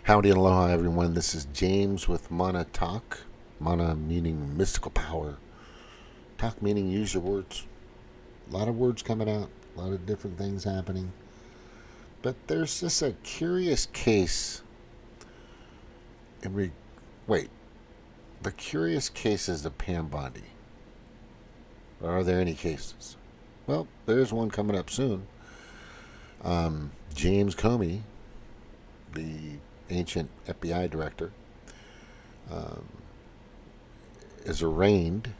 Howdy and aloha, everyone. This is James with Mana Talk. Mana meaning mystical power. Talk meaning use your words. A lot of words coming out. A lot of different things happening. But there's just a curious case. Wait. The curious cases of Pam Bondi. Are there any cases? Well, there's one coming up soon. James Comey, the ancient FBI director, is arraigned.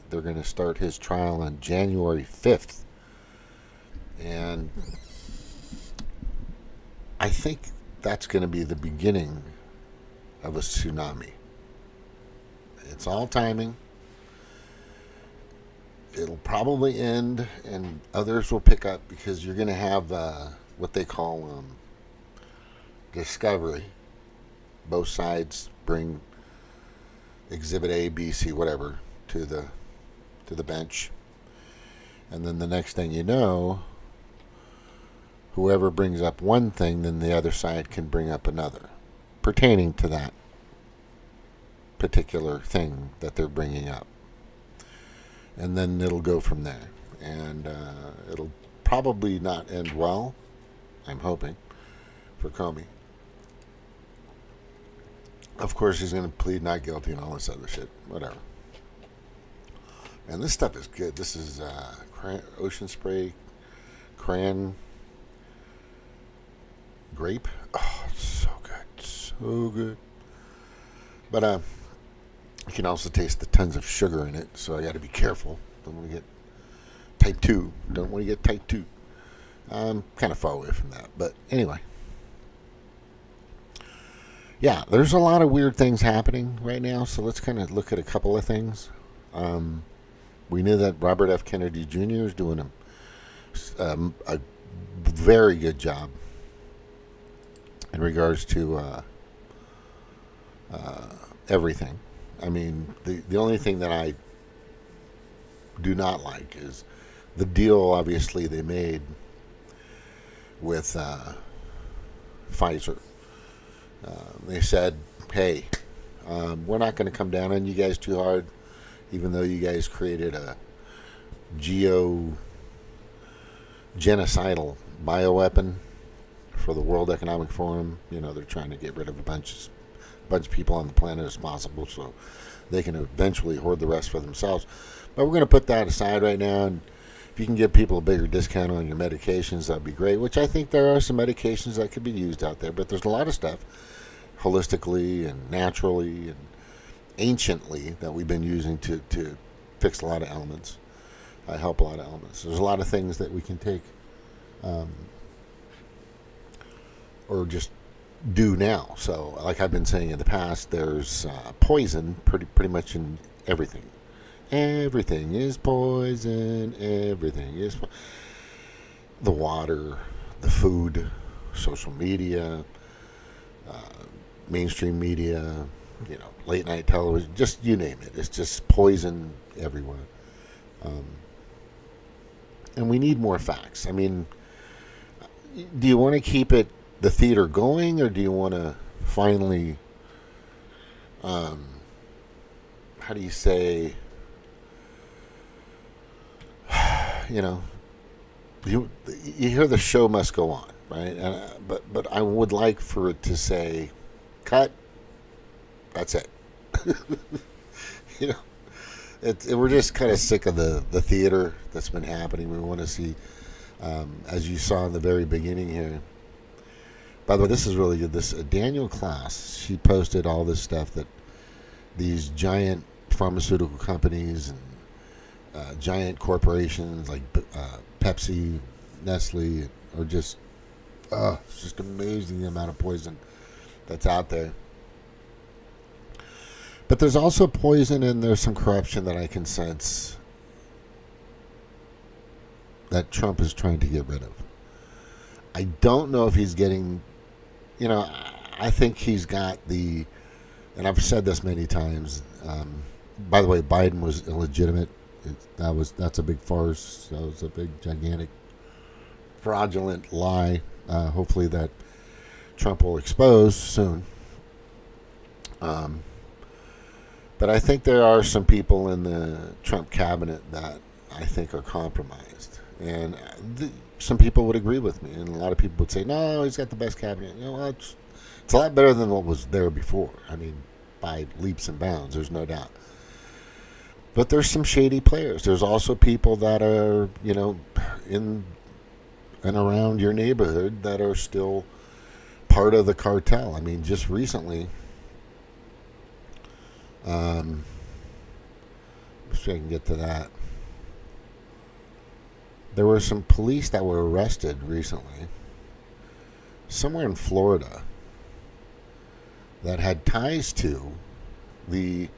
They're going to start his trial on January 5th. And I think that's going to be the beginning of a tsunami. It's all timing. It'll probably end and others will pick up because you're going to have what they call discovery. Both sides bring exhibit A, B, C, whatever to the bench. And then the next thing you know, whoever brings up one thing, then the other side can bring up another pertaining to that particular thing that they're bringing up. And then it'll go from there. And it'll probably not end well, I'm hoping, for Comey. Of course, he's going to plead not guilty and all this other shit. Whatever. And this stuff is good. This is ocean spray, cran, grape. Oh, it's so good. So good. But you can also taste the tons of sugar in it, so I got to be careful. Don't want to get type 2. Don't want to get type 2. I'm kind of far away from that. But anyway. Yeah, there's a lot of weird things happening right now, so let's kind of look at a couple of things. We knew that Robert F. Kennedy Jr. is doing a very good job in regards to everything. I mean, the only thing that I do not like is the deal, obviously, they made with Pfizer. They said, hey, we're not going to come down on you guys too hard, even though you guys created a genocidal bioweapon for the World Economic Forum. You know, they're trying to get rid of a bunch of people on the planet as possible so they can eventually hoard the rest for themselves. But we're going to put that aside right now, and if you can give people a bigger discount on your medications, that'd be great, which I think there are some medications that could be used out there, but there's a lot of stuff holistically and naturally and anciently that we've been using to fix a lot of ailments, help a lot of ailments. There's a lot of things that we can take or just do now. So like I've been saying in the past, there's poison pretty much in everything. Everything is poison. Everything is the water, the food, social media, mainstream media, late night television, just you name it. It's just poison everywhere. And we need more facts. I mean, do you want to keep the theater going, or do you want to finally, how do you say, you hear the show must go on, right? And, but I would like for it to say, cut. That's it. We're just kind of sick of the theater that's been happening. We want to see, as you saw in the very beginning here. By the way, this is really good. This Daniel Klaus, she posted all this stuff that these giant pharmaceutical companies and giant corporations like Pepsi, Nestle are just, it's just amazing the amount of poison that's out there. But there's also poison and there's some corruption that I can sense that Trump is trying to get rid of. I don't know if he's getting, I think he's got and I've said this many times, by the way, Biden was illegitimate. That's a big farce. That was a big, gigantic, fraudulent lie. Hopefully that Trump will expose soon. Um, but I think there are some people in the Trump cabinet that I think are compromised. And some people would agree with me. And a lot of people would say, no, he's got the best cabinet. You know, it's a lot better than what was there before. I mean, by leaps and bounds, there's no doubt. But there's some shady players. There's also people that are, you know, in and around your neighborhood that are still part of the cartel. I mean, just recently, see if I can get to that. There were some police that were arrested recently, somewhere in Florida, that had ties to the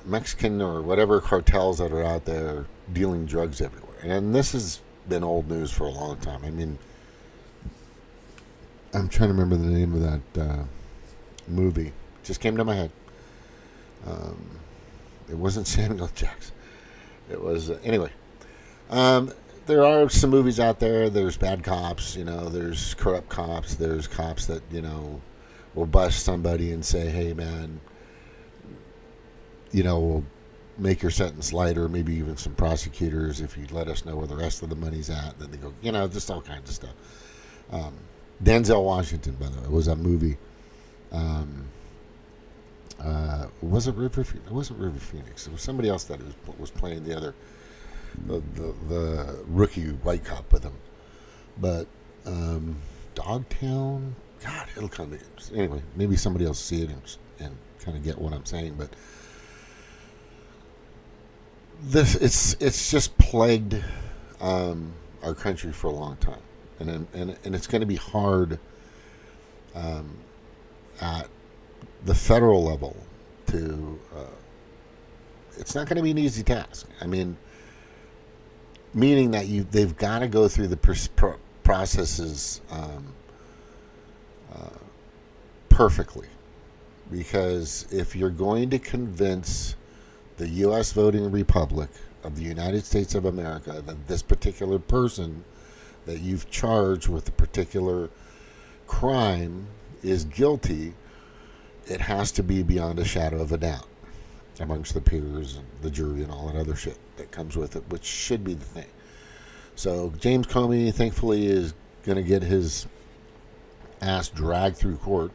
Mexican or whatever cartels that are out there dealing drugs everywhere. And this has been old news for a long time. I mean, I'm trying to remember the name of that movie. It just came to my head. It wasn't Samuel Jackson. It was, anyway. There are some movies out there. There's bad cops, you know, there's corrupt cops. There's cops that, you know, will bust somebody and say, hey, man, you know, we'll make your sentence lighter, maybe even some prosecutors if you let us know where the rest of the money's at. Then they go, you know, just all kinds of stuff. Denzel Washington, by the way, was a movie. Was it River? It wasn't River Phoenix. It was somebody else that was playing the rookie white cop with him. But Dogtown, God, it'll come to anyway. Maybe somebody else see it and kind of get what I'm saying. But it's just plagued our country for a long time, and it's going to be hard at the federal level to. It's not going to be an easy task. I mean, meaning that they've got to go through the processes perfectly, because if you're going to convince the U.S. voting republic of the United States of America that this particular person that you've charged with a particular crime is guilty, it has to be beyond a shadow of a doubt amongst the peers and the jury and all that other shit that comes with it, which should be the thing. So James Comey, thankfully, is going to get his ass dragged through court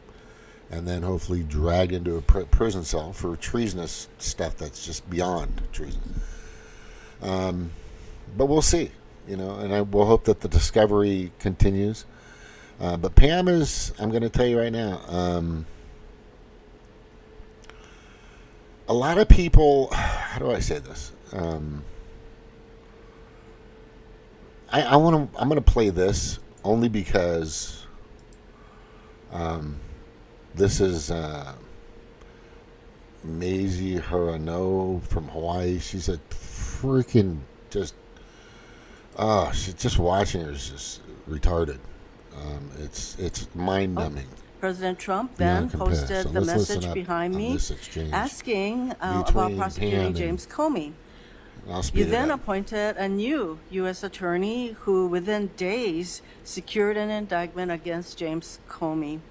and then hopefully dragged into a prison cell for treasonous stuff that's just beyond treason. But we'll see, you know, and I will hope that the discovery continues. But Pam is, I'm going to tell you right now, a lot of people, how do I say this? I'm going to play this only because this is Maisie Hirano from Hawaii. She's a freaking just watching her is just retarded. It's mind numbing. President Trump then posted the message behind me asking about prosecuting James Comey. You then appointed a new U.S. attorney who within days secured an indictment against James Comey.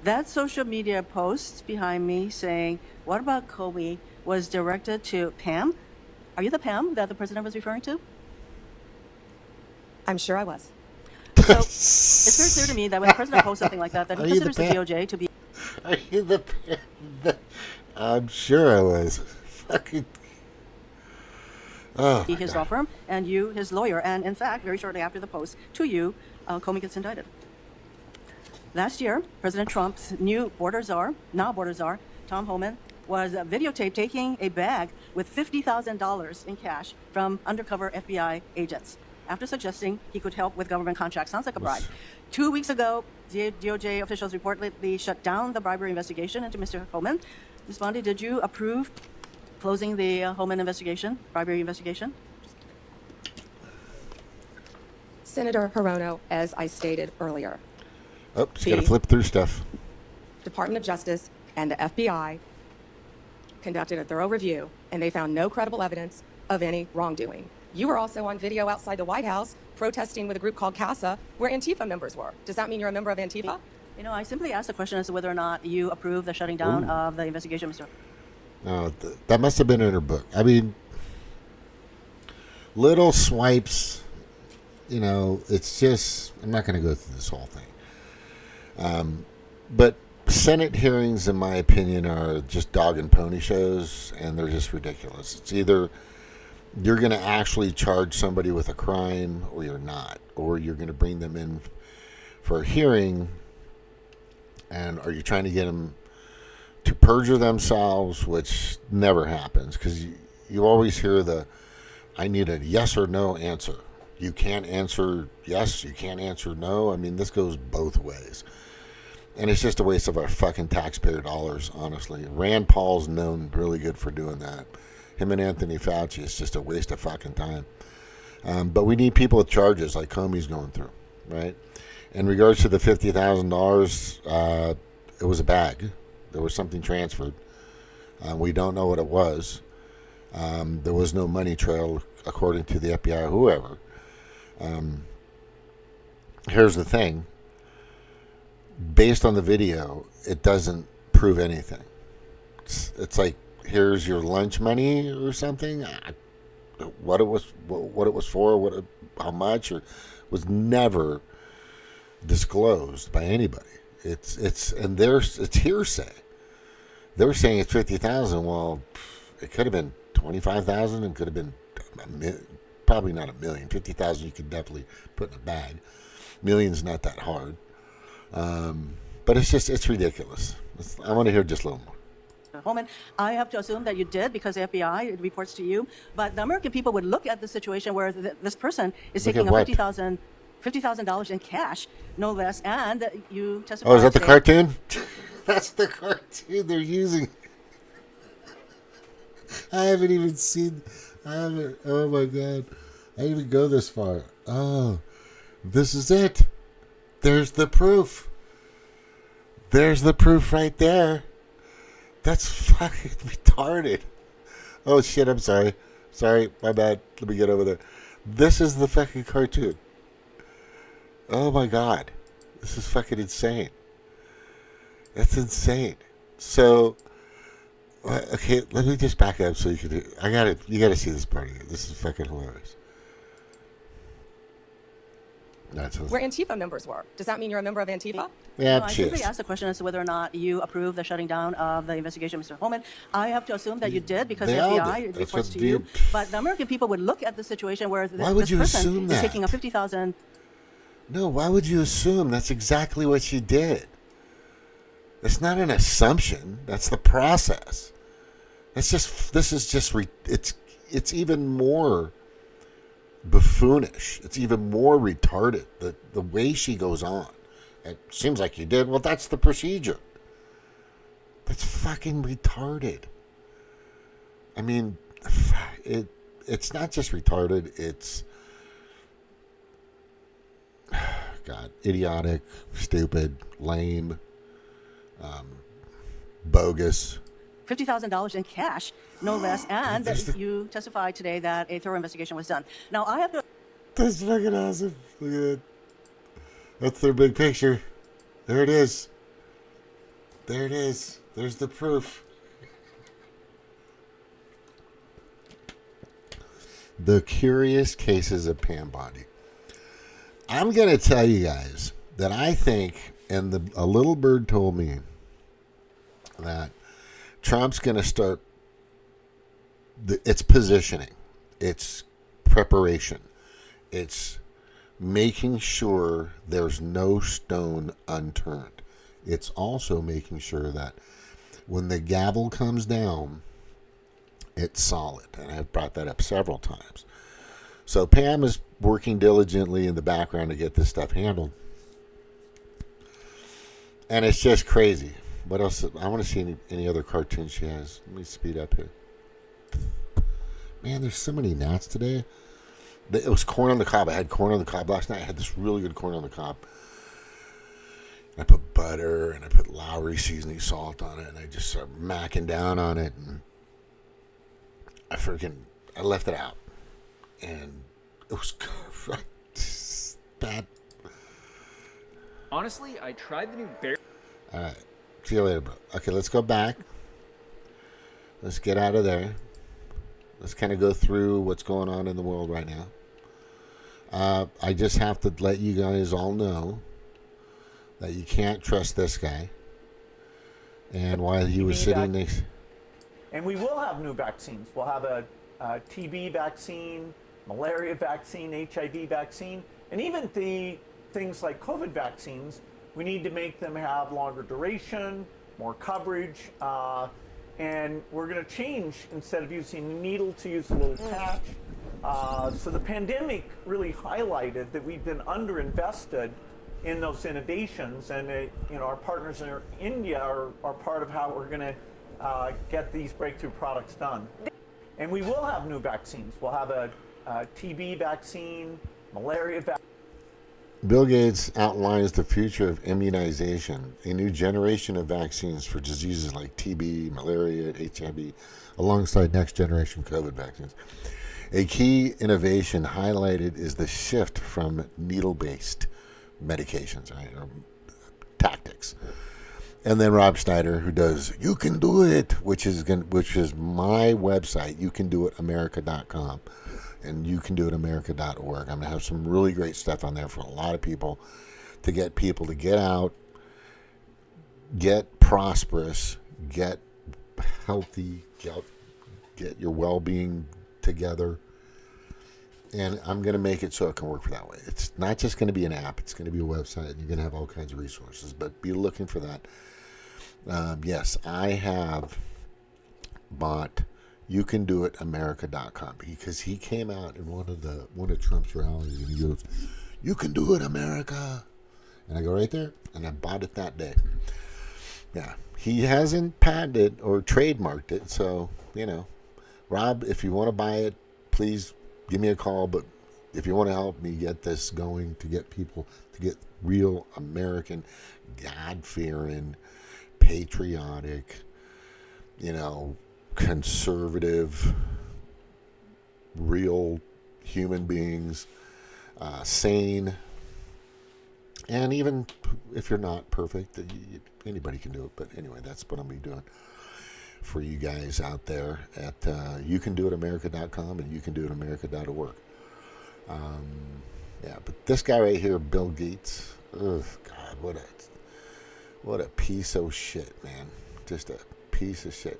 That social media post behind me saying, what about Comey, was directed to Pam. Are you the Pam that the president was referring to? I'm sure I was. So it's very clear to me that when the president posts something like that he considers the DOJ to be... Are you the Pam? I'm sure I was. Fucking... Oh, his law firm, and you, his lawyer. And in fact, very shortly after the post to you, Comey gets indicted. Last year, President Trump's new border czar, Tom Homan, was videotaped taking a bag with $50,000 in cash from undercover FBI agents after suggesting he could help with government contracts. Sounds like a bribe. 2 weeks ago, DOJ officials reportedly shut down the bribery investigation into Mr. Homan. Ms. Bondi, did you approve closing the Homan investigation, bribery investigation? Senator Hirono, as I stated earlier, just got to flip through stuff. Department of Justice and the FBI conducted a thorough review, and they found no credible evidence of any wrongdoing. You were also on video outside the White House protesting with a group called Gaza, where Antifa members were. Does that mean you're a member of Antifa? I simply asked the question as to whether or not you approve the shutting down of the investigation, Mr. That must have been in her book. I mean, little swipes, it's just, I'm not going to go through this whole thing. But Senate hearings, in my opinion, are just dog and pony shows, and they're just ridiculous. It's either you're going to actually charge somebody with a crime or you're not, or you're going to bring them in for a hearing, and are you trying to get them to perjure themselves, which never happens, because you always hear I need a yes or no answer. You can't answer yes, you can't answer no. I mean, this goes both ways. And it's just a waste of our fucking taxpayer dollars, honestly. Rand Paul's known really good for doing that. Him and Anthony Fauci, it's just a waste of fucking time. But we need people with charges like Comey's going through, right? In regards to the $50,000, it was a bag. There was something transferred. We don't know what it was. There was no money trail, according to the FBI or whoever. Here's the thing. Based on the video, it doesn't prove anything. It's like, here's your lunch money or something. What it was for, how much, or was never disclosed by anybody. It's hearsay. They're saying it's 50,000. Well, it could have been 25,000. It could have been probably not a million. 50,000 you could definitely put in a bag. Million's not that hard. But it's ridiculous. I want to hear just a little more. Holman, I have to assume that you did because the FBI reports to you. But the American people would look at the situation where this person is Look taking at a what? $50,000 in cash, no less, and you testified. Oh, is that the today- cartoon? That's the cartoon they're using. I haven't even seen. Oh my god! I didn't even go this far. Oh, this is it. There's the proof. There's the proof right there. That's fucking retarded. Oh shit! I'm sorry. Sorry, my bad. Let me get over there. This is the fucking cartoon. Oh my god, this is fucking insane. That's insane. So, okay, let me just back up so you can. You gotta see this part again. This is fucking hilarious. That's Where Antifa members were. Does that mean you're a member of Antifa? yeah, I she simply is. asked the question as to whether or not you approve the shutting down of the investigation, Mr. Holman. I have to assume that you did because They the all FBI did. That's reports what to the- you. But the American people would look at the situation where Why would this you person assume is that? taking a 50,000. No, why would you assume? That's exactly what she did. That's not an assumption. That's the process. This is just it's even more buffoonish. It's even more retarded. The way she goes on. It seems like you did. Well, that's the procedure. That's fucking retarded. I mean, it's not just retarded. It's God, idiotic, stupid, lame, bogus. $50,000 in cash, no less, and you testified today that a thorough investigation was done. Now, I have to. That's fucking awesome. Look at that. That's their big picture. There it is. There it is. There's the proof. The Curious Cases of Pam Bondi. I'm going to tell you guys that I think, and a little bird told me, that Trump's going to start, it's positioning, it's preparation, it's making sure there's no stone unturned. It's also making sure that when the gavel comes down, it's solid. And I've brought that up several times. So Pam is working diligently in the background to get this stuff handled. And it's just crazy. What else? I want to see any other cartoons she has. Let me speed up here. Man, there's so many gnats today. It was corn on the cob. I had corn on the cob last night. I had this really good corn on the cob. I put butter and I put Lowry seasoning salt on it, and I just started macking down on it, and I left it out, and it was bad. Honestly, I tried the new bear. All right. See you later, bro. Okay, let's go back. Let's get out of there. Let's kind of go through what's going on in the world right now. I just have to let you guys all know that you can't trust this guy. And while he was sitting next... And we will have new vaccines. We'll have a TB vaccine, malaria vaccine, HIV vaccine, and even the things like COVID vaccines. We need to make them have longer duration, more coverage, and we're going to change, instead of using a needle, to use a little patch. So the pandemic really highlighted that we've been underinvested in those innovations, and our partners in India are part of how we're going to get these breakthrough products done. And we will have new vaccines. We'll have a TB vaccine, malaria vaccine. Bill Gates outlines the future of immunization, a new generation of vaccines for diseases like TB, malaria, HIV, alongside next generation COVID vaccines. A key innovation highlighted is the shift from needle-based medications, right, or tactics. And then Rob Schneider, who does You Can Do It, which is my website, youcandoitamerica.com, and youcandoitamerica.org. I'm going to have some really great stuff on there for a lot of people to get out, get prosperous, get healthy, get your well-being together. And I'm going to make it so it can work for that way. It's not just going to be an app. It's going to be a website. And you're going to have all kinds of resources. But be looking for that. Yes, I have bought youcandoitamerica.com because he came out in one of Trump's rallies and he goes, "You can do it, America." And I go right there and I bought it that day. Yeah, he hasn't patented or trademarked it. So, Rob, if you want to buy it, please give me a call. But if you want to help me get this going, to get people, to get real American, God-fearing, patriotic, conservative, real human beings, sane, and even if you're not perfect, anybody can do it. But anyway, that's what I'm going to be doing for you guys out there at youcandoitamerica.com and youcandoitamerica.org. Yeah, but this guy right here, Bill Gates, ugh, God, what a piece of shit, man. Just a piece of shit.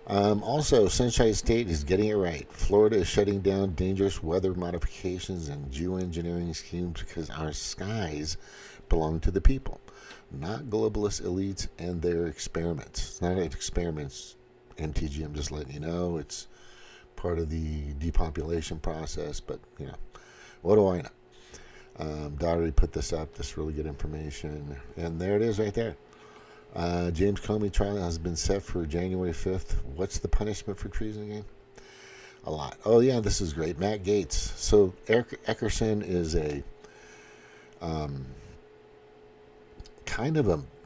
Also, Sunshine State is getting it right. Florida is shutting down dangerous weather modifications and geoengineering schemes because our skies belong to the people, not globalist elites and their experiments. It's not experiments, MTG, I'm just letting you know. It's part of the depopulation process, but, what do I know? Daugherty put this up, this really good information, and there it is right there. James Comey trial has been set for January 5th. What's the punishment for treason again? A lot. Oh, yeah, this is great. Matt Gaetz. So Eric Eckerson is a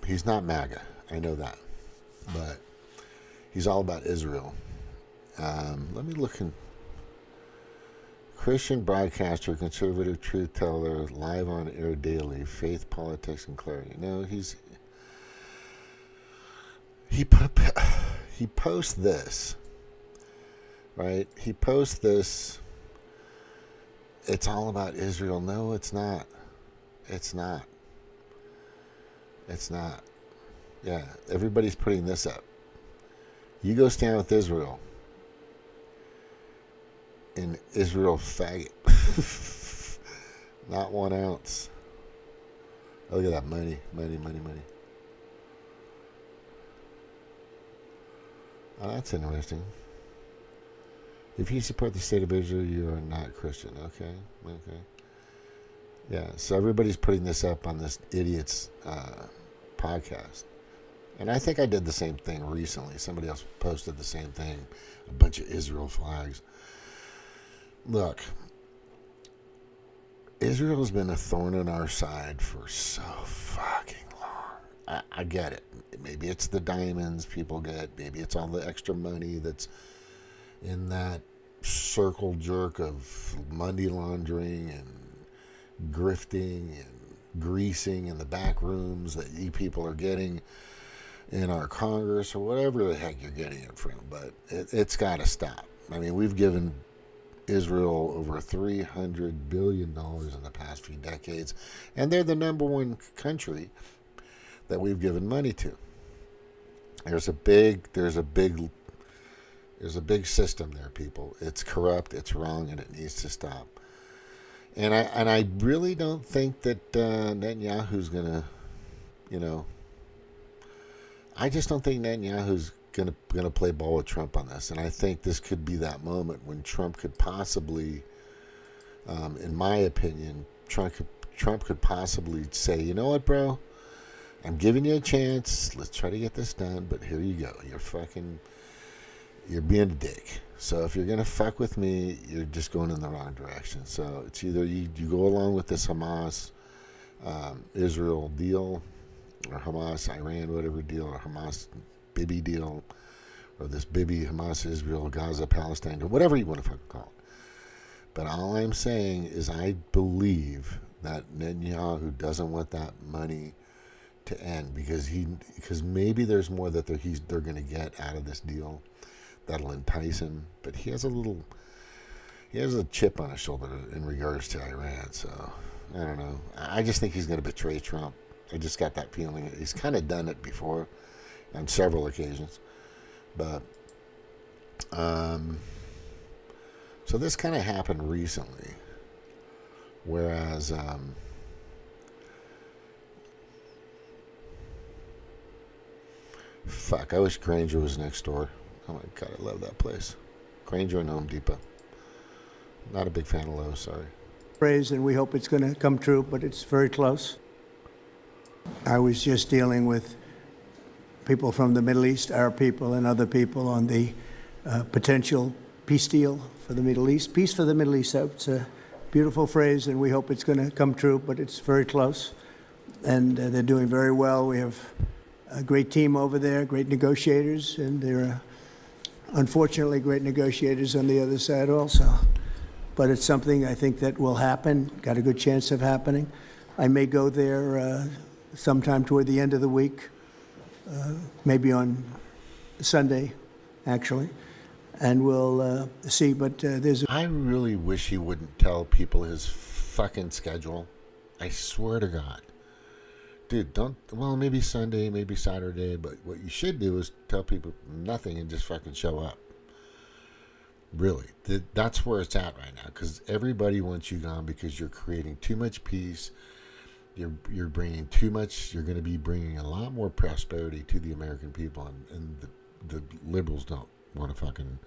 he's not MAGA. I know that. But he's all about Israel. Let me look in. Christian broadcaster, conservative truth teller, live on air daily, faith, politics, and clarity. No, he posts this, right? He posts this. It's all about Israel. No, it's not. It's not. It's not. Yeah, everybody's putting this up. You go stand with Israel. In Israel faggot. Not 1 ounce. Oh, look at that money. Oh, that's interesting. If you support the state of Israel, you are not Christian. Okay. Yeah, so everybody's putting this up on this idiot's podcast. And I think I did the same thing recently. Somebody else posted the same thing. A bunch of Israel flags. Look, Israel's been a thorn in our side for so fucking long. I get it. Maybe it's the diamonds people get. Maybe it's all the extra money that's in that circle jerk of money laundering and grifting and greasing in the back rooms that you people are getting in our Congress or whatever the heck you're getting it from. But it's got to stop. I mean, we've given Israel over $300 billion in the past few decades, and they're the number one country that we've given money to. There's a big system there, people. It's corrupt, it's wrong, and it needs to stop. And I really don't think that Netanyahu's gonna, I just don't think Netanyahu's gonna play ball with Trump on this. And I think this could be that moment when Trump could possibly, in my opinion, Trump could possibly say, you know what, bro, I'm giving you a chance. Let's try to get this done. But here you go. You're being a dick. So if you're going to fuck with me, you're just going in the wrong direction. So it's either you go along with this Hamas, Israel deal, or Hamas, Iran, whatever deal, or Hamas, Bibi deal, or this Bibi, Hamas, Israel, Gaza, Palestine, or whatever you want to fucking call it. But all I'm saying is I believe that Netanyahu doesn't want that money to end because maybe there's more that they're going to get out of this deal that'll entice him. But he has a chip on his shoulder in regards to Iran. So I don't know. I just think he's going to betray Trump. I just got that feeling. He's kind of done it before on several occasions. But so this kind of happened recently, whereas fuck, I wish Granger was next door. Oh my god, I love that place. Granger and Home Depot. Not a big fan of Lowe's, sorry. Phrase, and we hope it's going to come true, but it's very close. I was just dealing with people from the Middle East, Arab people and other people on the potential peace deal for the Middle East. Peace for the Middle East, it's a beautiful phrase, and we hope it's going to come true, but it's very close. And they're doing very well. We have a great team over there, great negotiators, and there are unfortunately great negotiators on the other side also. But it's something I think that will happen, got a good chance of happening. I may go there sometime toward the end of the week, maybe on Sunday, actually, and we'll see. But there's I really wish he wouldn't tell people his fucking schedule. I swear to God. Dude, maybe Sunday, maybe Saturday, but what you should do is tell people nothing and just fucking show up. Really. That's where it's at right now, because everybody wants you gone because you're creating too much peace. You're bringing too much. You're going to be bringing a lot more prosperity to the American people, and the liberals don't want to fucking...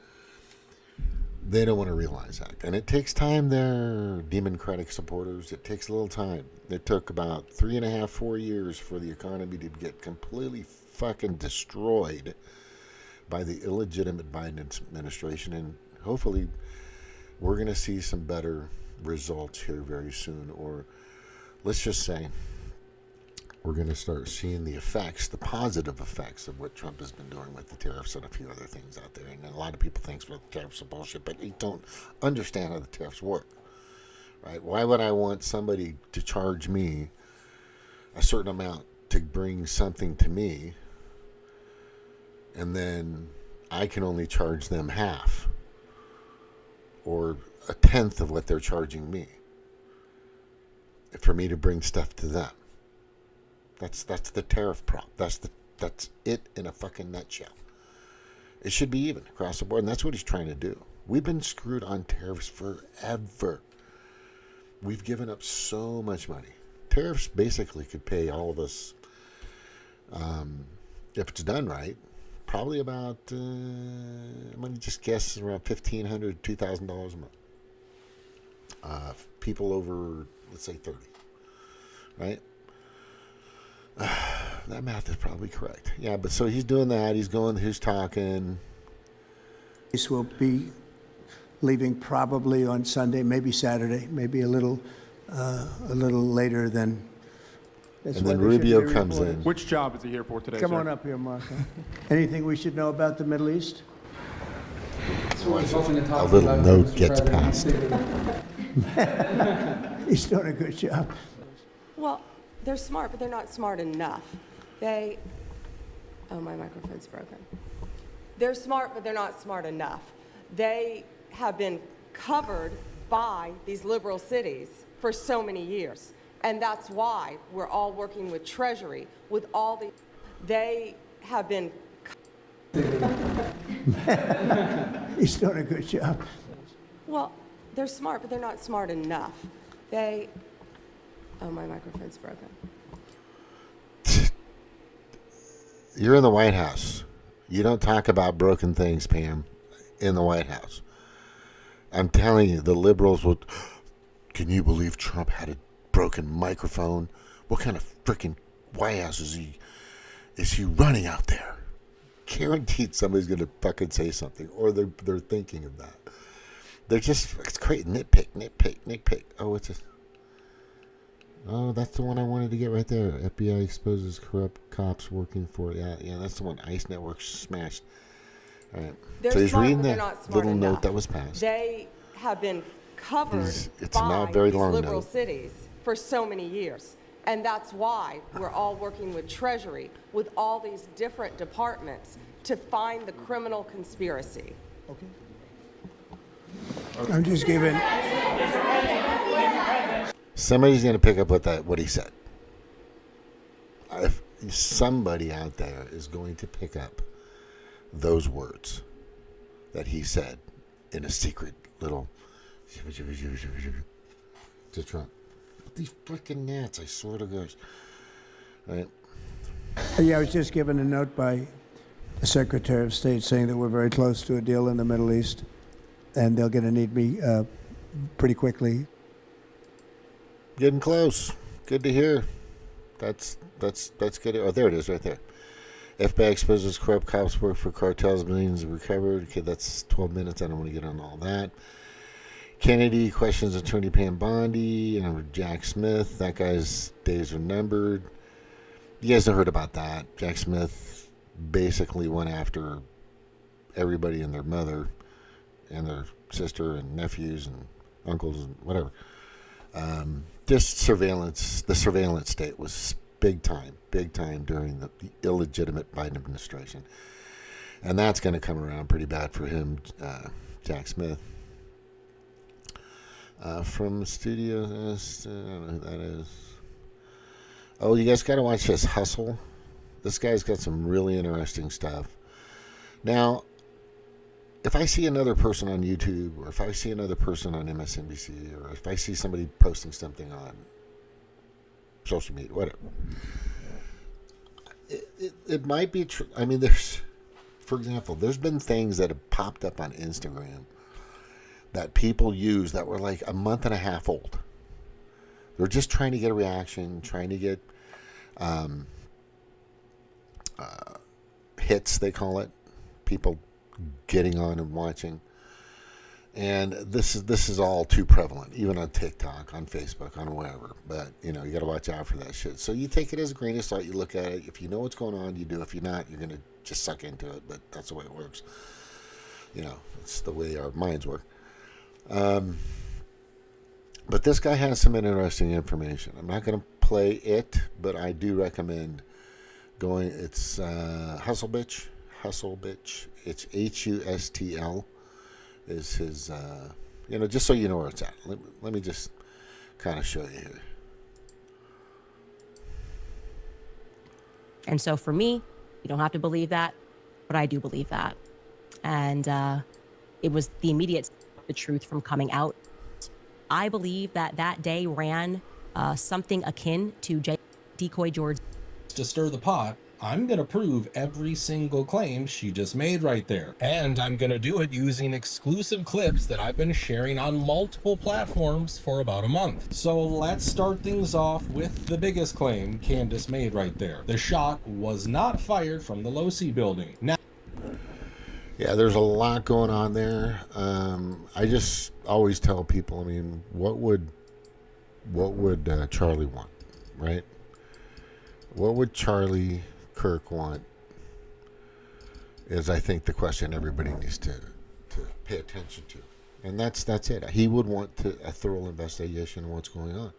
They don't want to realize that. And it takes time there, Demoncratic supporters. It takes a little time. It took about 3.5, 4 years for the economy to get completely fucking destroyed by the illegitimate Biden administration. And hopefully we're going to see some better results here very soon. Or let's just say we're going to start seeing the effects, the positive effects of what Trump has been doing with the tariffs and a few other things out there. And a lot of people think the tariffs are bullshit, but they don't understand how the tariffs work, right? Why would I want somebody to charge me a certain amount to bring something to me, and then I can only charge them half or a tenth of what they're charging me for me to bring stuff to them? That's the tariff prop. That's it in a fucking nutshell. It should be even across the board, and that's what he's trying to do. We've been screwed on tariffs forever. We've given up so much money. Tariffs basically could pay all of us, if it's done right, probably about, I'm going to just guess around $1,500, $2,000 a month. People over, let's say 30, right? That math is probably correct. Yeah, but so he's doing that. He's talking. This will be leaving probably on Sunday, maybe Saturday, maybe a little later than. And then Rubio comes in. Which job is he here for today, Come sir? on up here, Marco. Anything we should know about the Middle East? A little note gets passed. He's doing a good job. Well, they're smart, but they're not smart enough. Oh, my microphone's broken. They're smart, but they're not smart enough. They have been covered by these liberal cities for so many years. And that's why we're all working with Treasury, with all the, they have been. He's doing a good job. Well, they're smart, but they're not smart enough. Oh, my microphone's broken. You're in the White House. You don't talk about broken things, Pam, in the White House. I'm telling you, the liberals will. Can you believe Trump had a broken microphone? What kind of freaking White House is he running out there? Guaranteed somebody's going to fucking say something, or they're thinking of that. They're just, it's great. Nitpick. Oh, it's just. Oh, that's the one I wanted to get right there. FBI exposes corrupt cops working for. Yeah, that's the one. ICE network smashed. All right. They're So he's smart, reading but they're the not smart little enough. note that was passed. They have been covered It's by not very these long liberal note. cities for so many years. And that's why we're all working with Treasury, with all these different departments, to find the criminal conspiracy. Okay. I'm just giving. Somebody's going to pick up what he said. If somebody out there is going to pick up those words that he said in a secret little to Trump. These freaking gnats, I swear to gosh. Right? Yeah, I was just given a note by the Secretary of State saying that we're very close to a deal in the Middle East, and they're going to need me pretty quickly. Getting close. Good to hear. That's good. Oh, there it is right there. FBI exposes corrupt cops work for cartels, millions recovered. Okay, that's 12 minutes. I don't want to get on all that. Kennedy questions attorney Pam Bondi and Jack Smith. That guy's days are numbered. You guys have heard about that. Jack Smith basically went after everybody and their mother and their sister and nephews and uncles and whatever. Just surveillance. The surveillance state was big time during the illegitimate Biden administration. And that's going to come around pretty bad for him, Jack Smith. From the studio, I don't know who that is. Oh, you guys got to watch this Hustle. This guy's got some really interesting stuff. Now, if I see another person on YouTube, or if I see another person on MSNBC, or if I see somebody posting something on social media, whatever, it might be true. I mean, for example, there's been things that have popped up on Instagram that people use that were like a month and a half old. They're just trying to get a reaction, trying to get hits, they call it. People getting on and watching. And this is all too prevalent, even on TikTok, on Facebook, on wherever. But, you got to watch out for that shit. So you take it as a grain of salt. You look at it. If you know what's going on, you do. If you're not, you're going to just suck into it. But that's the way it works. It's the way our minds work. But this guy has some interesting information. I'm not going to play it, but I do recommend going. It's Hustle Bitch. It's HUSTL is his, just so you know where it's at. Let me just kind of show you here. And so for me, you don't have to believe that, but I do believe that. And it was the immediate the truth from coming out. I believe that day ran something akin to Decoy George. To stir the pot, I'm going to prove every single claim she just made right there. And I'm going to do it using exclusive clips that I've been sharing on multiple platforms for about a month. So let's start things off with the biggest claim Candace made right there. The shot was not fired from the Losi building. Now, Yeah, there's a lot going on there. I just always tell people, what would Charlie want, right? What would Charlie Kirk want is, I think, the question everybody needs to pay attention to. And that's it. He would want a thorough investigation of what's going on.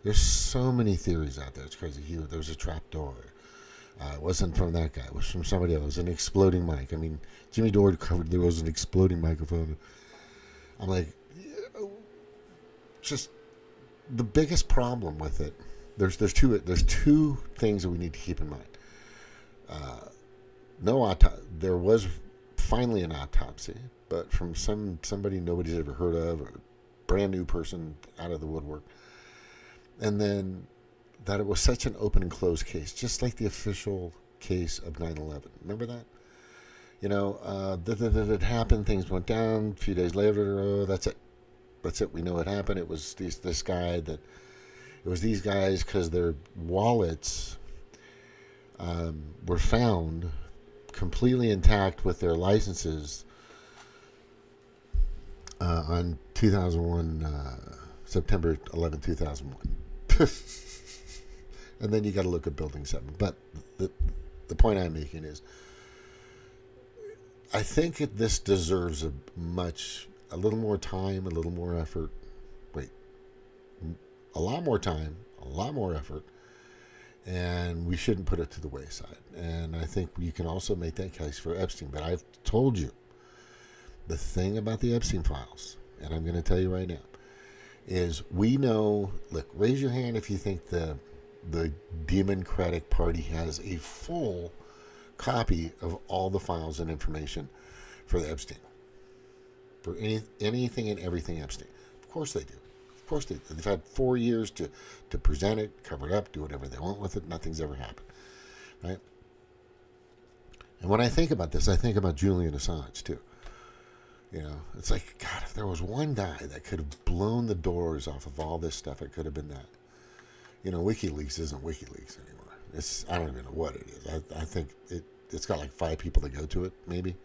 There's so many theories out there. It's crazy. There was a trap door. It wasn't from that guy. It was from somebody else. It was an exploding mic. I mean, Jimmy Dore covered there was an exploding microphone. I'm like, just the biggest problem with it. There's two things that we need to keep in mind. There was finally an autopsy, but from somebody nobody's ever heard of, a brand new person out of the woodwork. And then that it was such an open and closed case, just like the official case of 9/11. Remember that? That happened, things went down, a few days later, that's it. That's it. We know what happened. It was this guy it was these guys because their wallets were found completely intact with their licenses on 2001, September 11, 2001. And then you got to look at Building 7. But the point I'm making is, I think this deserves a little more time, a little more effort. A lot more time, a lot more effort, and we shouldn't put it to the wayside. And I think you can also make that case for Epstein. But I've told you the thing about the Epstein files, and I'm going to tell you right now, is we know. Look, raise your hand if you think the Democratic Party has a full copy of all the files and information for the Epstein, for anything and everything Epstein. Of course they do. Of course they do. They've had 4 years to present it, cover it up, do whatever they want with it. Nothing's ever happened, right? And when I think about this, I think about Julian Assange too. It's like, God, if there was one guy that could have blown the doors off of all this stuff, it could have been that. WikiLeaks isn't WikiLeaks anymore. I don't even know what it is. I think it's got like 5 people that go to it, maybe.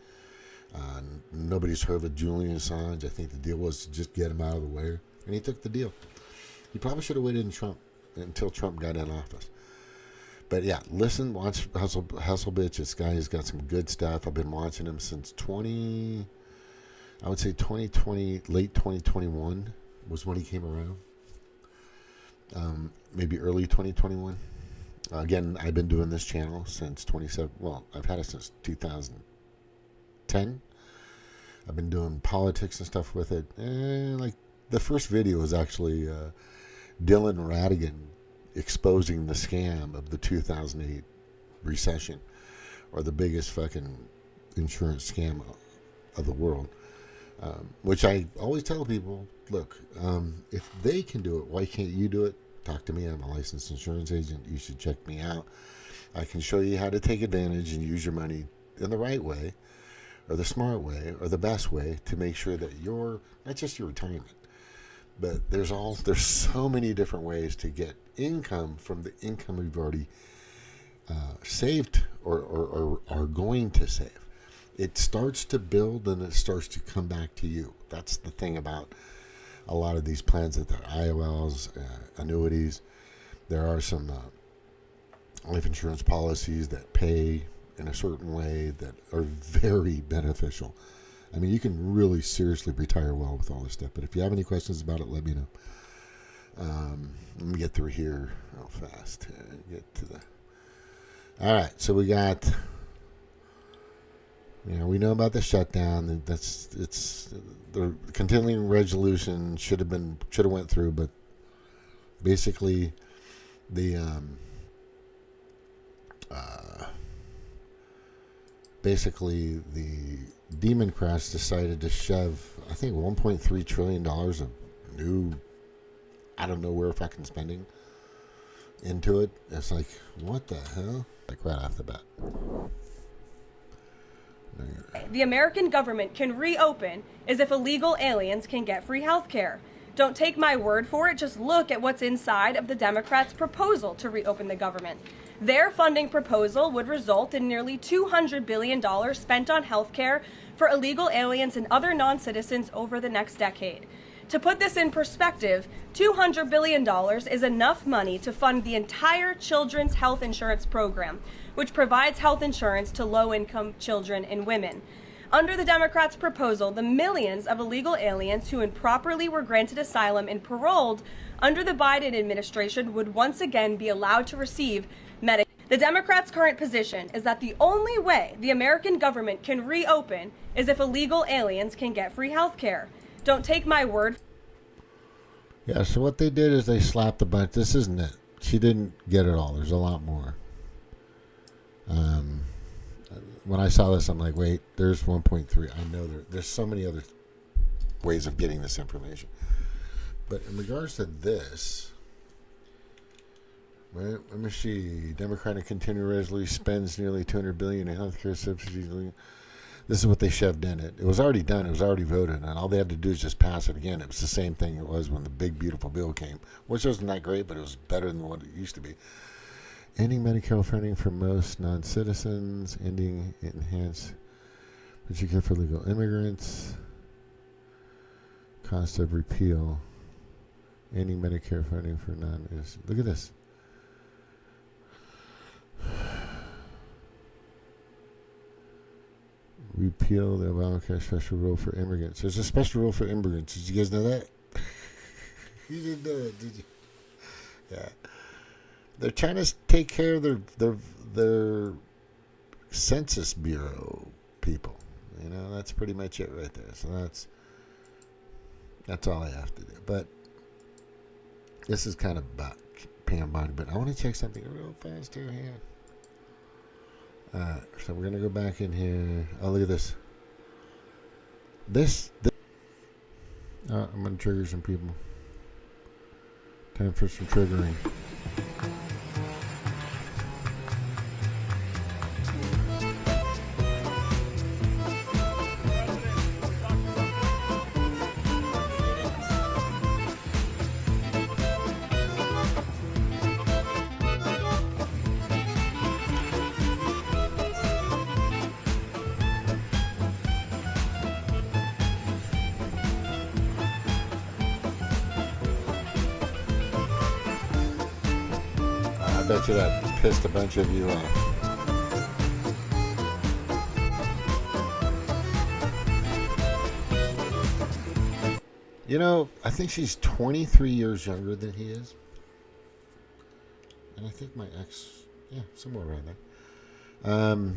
Nobody's heard of Julian Assange. I think the deal was to just get him out of the way, and he took the deal. He probably should have waited until Trump got in office. But yeah, watch Hustle Bitch. This guy has got some good stuff. I've been watching him since 2020, late 2021 was when he came around. Maybe early 2021. Again, I've been doing this channel since 27. Well, I've had it since 2010. I've been doing politics and stuff with it. Like the first video was actually Dylan Ratigan exposing the scam of the 2008 recession, or the biggest fucking insurance scam of the world. Which I always tell people, look, if they can do it, why can't you do it? Talk to me. I'm a licensed insurance agent. You should check me out. I can show you how to take advantage and use your money in the right way, or the smart way, or the best way to make sure that not just your retirement, but there's so many different ways to get income from the income we've already saved or are going to save. It starts to build and it starts to come back to you. That's the thing about a lot of these plans, that they're IOLs, annuities. There are some life insurance policies that pay in a certain way that are very beneficial. I mean, you can really seriously retire well with all this stuff. But if you have any questions about it, let me know. Let me get through here real fast. All right, so we got... we know about the shutdown. The continuing resolution should have went through, but basically the Demoncrats decided to shove, I think, $1.3 trillion of new, I don't know where fucking spending into it. It's like, what the hell? Like right off the bat. The American government can reopen as if illegal aliens can get free health care. Don't take my word for it, just look at what's inside of the Democrats' proposal to reopen the government. Their funding proposal would result in nearly $200 billion spent on health care for illegal aliens and other non-citizens over the next decade. To put this in perspective, $200 billion is enough money to fund the entire children's health insurance program, which provides health insurance to low-income children and women. Under the Democrats' proposal, the millions of illegal aliens who improperly were granted asylum and paroled under the Biden administration would once again be allowed to receive Medicaid. The Democrats' current position is that the only way the American government can reopen is if illegal aliens can get free health care. Don't take my word. Yeah, so what they did is they slapped a bunch. This isn't it. She didn't get it all. There's a lot more. When I saw this, I'm like, wait, there's 1.3. I know there's so many other ways of getting this information. But in regards to this, right, let me see. Democratic continuing resolution spends nearly $200 billion in healthcare subsidies. This is what they shoved in it. It was already done. It was already voted, and all they had to do is just pass it again. It was the same thing it was when the big, beautiful bill came, which wasn't that great, but it was better than what it used to be. Ending Medicare funding for most non-citizens. Ending enhanced Medicare for legal immigrants. Cost of repeal. Ending Medicare funding for non-citizens. Look at this. Repeal the Obamacare special rule for immigrants. There's a special rule for immigrants. Did you guys know that? You didn't know that, did you? Yeah. They're trying to take care of their Census Bureau people. You know, that's pretty much it right there. So that's all I have to do. But this is kind of about Pam Bondi. But I want to check something real fast here. So we're gonna go back in here. Oh, look at this. This. I'm gonna trigger some people. Time for some triggering. I bet you that pissed a bunch of you off. You know, I think she's 23 years younger than he is. And I think my ex, yeah, somewhere around there.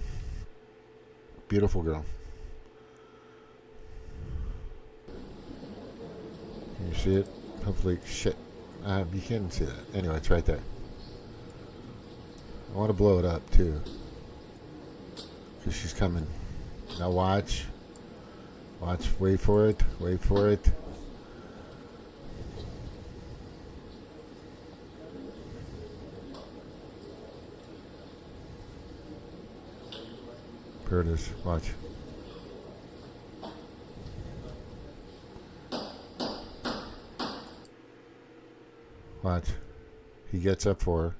Beautiful girl. Can you see it? Hopefully, shit. You can't see that. Anyway, it's right there. I want to blow it up too, because she's coming. Now watch. Wait for it. Here it is. Watch. He gets up for her.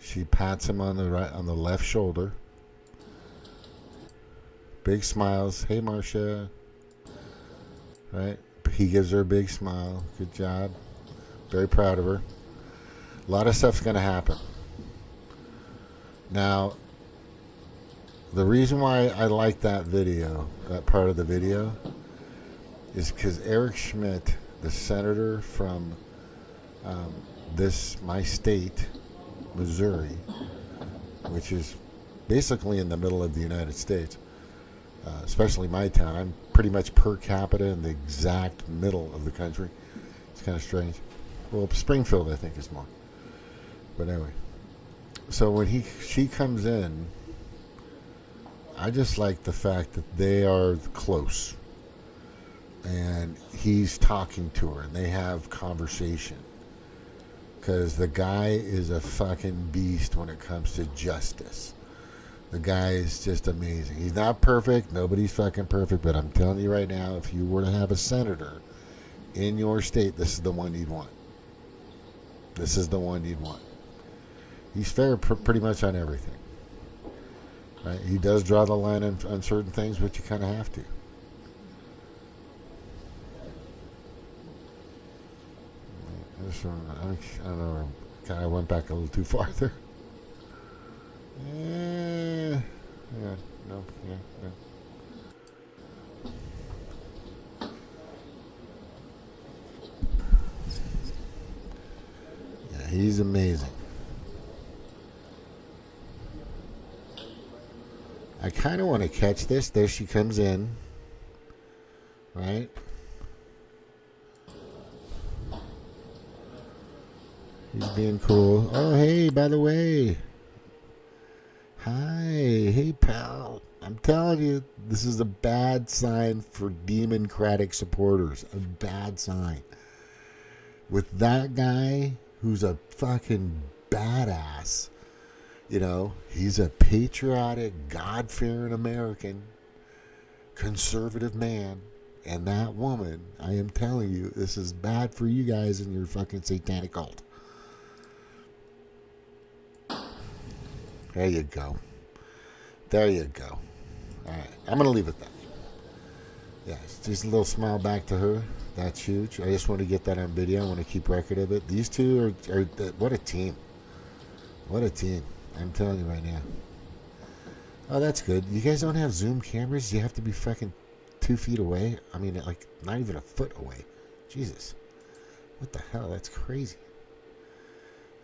She pats him on the left shoulder. Big smiles. Hey, Marcia. Right? He gives her a big smile. Good job. Very proud of her. A lot of stuff's going to happen. Now, the reason why I like that video, that part of the video, is because Eric Schmidt, the senator from my state, Missouri, which is basically in the middle of the United States, especially my town. I'm pretty much per capita in the exact middle of the country. It's kind of strange. Well, Springfield, I think, is more. But anyway, so when she comes in, I just like the fact that they are close, and he's talking to her, and they have conversation. Because the guy is a fucking beast when it comes to justice. The guy is just amazing. He's not perfect. Nobody's fucking perfect. But I'm telling you right now, if you were to have a senator in your state, this is the one you'd want. This is the one you'd want. He's fair pretty much on everything. Right? He does draw the line on certain things, but you kind of have to. This one, I don't know. Kind of went back a little too far there. Yeah. She's amazing. I kind of want to catch this. There she comes in. Right? He's being cool. Oh, hey, by the way. Hi. Hey, pal. I'm telling you, this is a bad sign for Demoncratic supporters. A bad sign. With that guy who's a fucking badass, you know, he's a patriotic, God-fearing American, conservative man. And that woman, I am telling you, this is bad for you guys and your fucking satanic cult. There you go. There you go. All right. I'm going to leave it there. Yes, just a little smile back to her. That's huge. I just want to get that on video. I want to keep record of it. These two are what a team. What a team. I'm telling you right now. Oh, that's good. You guys don't have Zoom cameras? You have to be fucking 2 feet away? I mean, like, not even a foot away. Jesus. What the hell? That's crazy.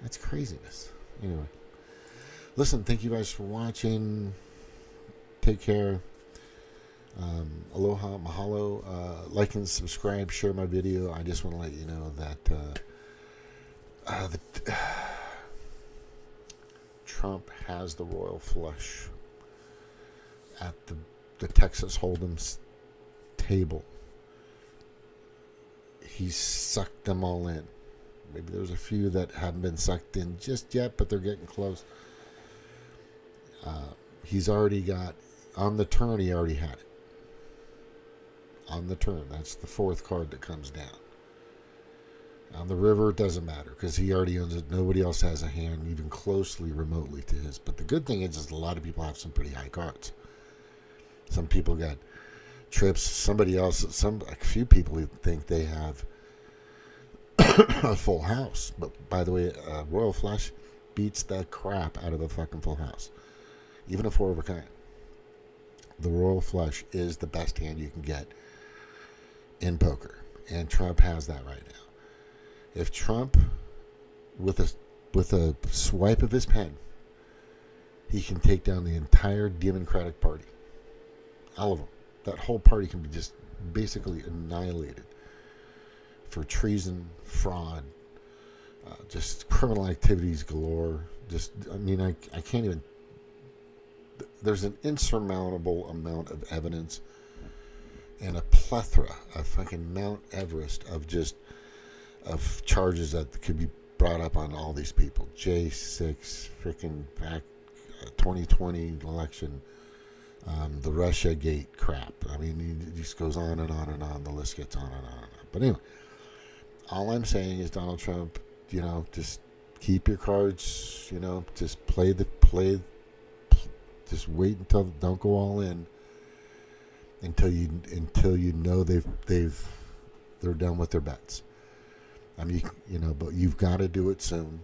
That's craziness. Anyway. Listen, thank you guys for watching. Take care. Aloha, mahalo. Like and subscribe. Share my video. I just want to let you know that Trump has the royal flush at the Texas Hold'em's table. He's sucked them all in. Maybe there's a few that haven't been sucked in just yet, but they're getting close. He's already got, on the turn, he already had it. On the turn. That's the fourth card that comes down. On the river, it doesn't matter because he already owns it. Nobody else has a hand even closely, remotely to his. But the good thing is a lot of people have some pretty high cards. Some people got trips. Somebody else, a few people think they have a full house. But by the way, royal flush beats the crap out of a fucking full house. Even a 4 of a kind. The royal flush is the best hand you can get in poker. And Trump has that right now. If Trump, with a swipe of his pen, he can take down the entire Democratic Party. All of them. That whole party can be just basically annihilated for treason, fraud, just criminal activities galore. Just, I mean, I can't even... There's an insurmountable amount of evidence and a plethora, a fucking Mount Everest of charges that could be brought up on all these people. J6, freaking back 2020 election, the Russia Gate crap. I mean, it just goes on and on and on. The list gets on and on and on. But anyway, all I'm saying is Donald Trump, you know, just keep your cards, you know, just play. Just wait until, don't go all in until you know they're done with their bets. I mean, you know, but you've got to do it soon.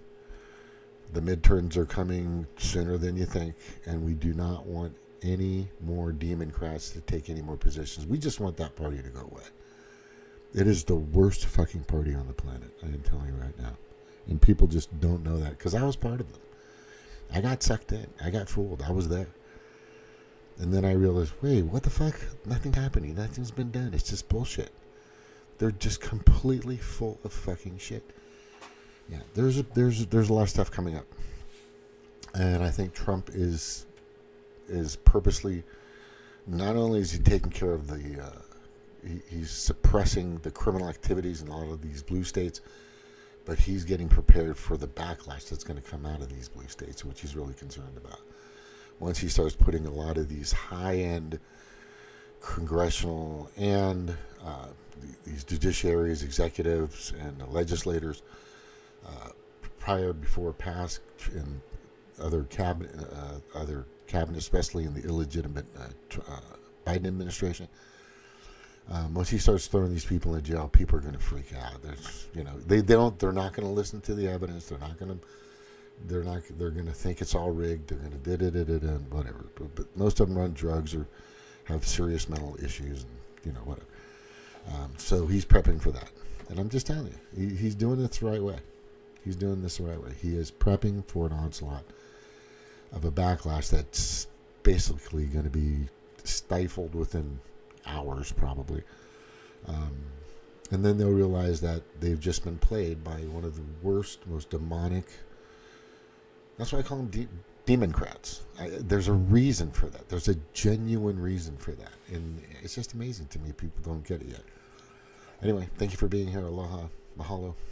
The midterms are coming sooner than you think, and we do not want any more Demoncrats to take any more positions. We just want that party to go away. It is the worst fucking party on the planet. I am telling you right now, and people just don't know that because I was part of them. I got sucked in. I got fooled. I was there. And then I realized, wait, what the fuck? Nothing's happening. Nothing's been done. It's just bullshit. They're just completely full of fucking shit. Yeah, there's a lot of stuff coming up. And I think Trump is purposely, not only is he taking care of he's suppressing the criminal activities in all of these blue states, but he's getting prepared for the backlash that's going to come out of these blue states, which he's really concerned about. Once he starts putting a lot of these high-end congressional and these judiciaries, executives, and legislators, before passed in other cabinet, especially in the illegitimate Biden administration. Once he starts throwing these people in jail, people are going to freak out. There's, you know, they're not going to listen to the evidence. They're going to think it's all rigged. They're going to and whatever. But most of them run drugs or have serious mental issues and, you know, whatever. So he's prepping for that. And I'm just telling you, he's doing it the right way. He's doing this the right way. He is prepping for an onslaught of a backlash that's basically going to be stifled within hours, probably. And then they'll realize that they've just been played by one of the worst, most demonic. That's why I call them Demoncrats. There's a reason for that. There's a genuine reason for that. And it's just amazing to me. People don't get it yet. Anyway, thank you for being here. Aloha. Mahalo.